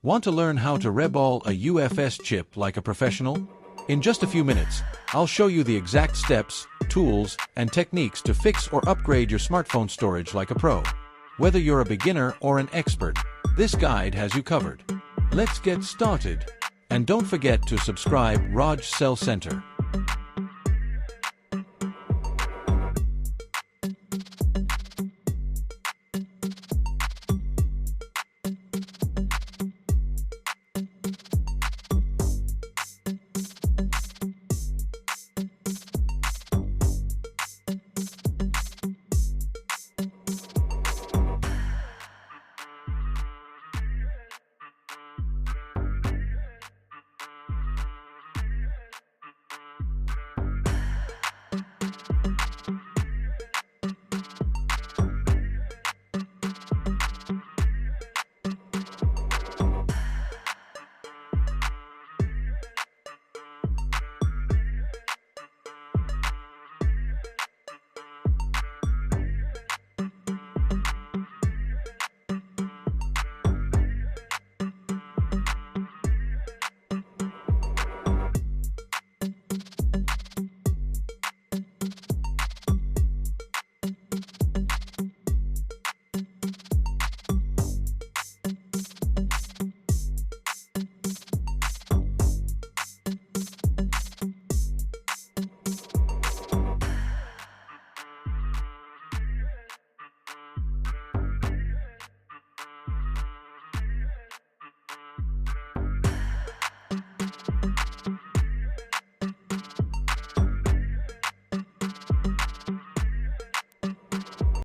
Want to learn how to reball a UFS chip like a professional? In just a few minutes, I'll show you the exact steps, tools, and techniques to fix or upgrade your smartphone storage like a pro. Whether you're a beginner or an expert, this guide has you covered. Let's get started. And don't forget to subscribe Raj Cell Center.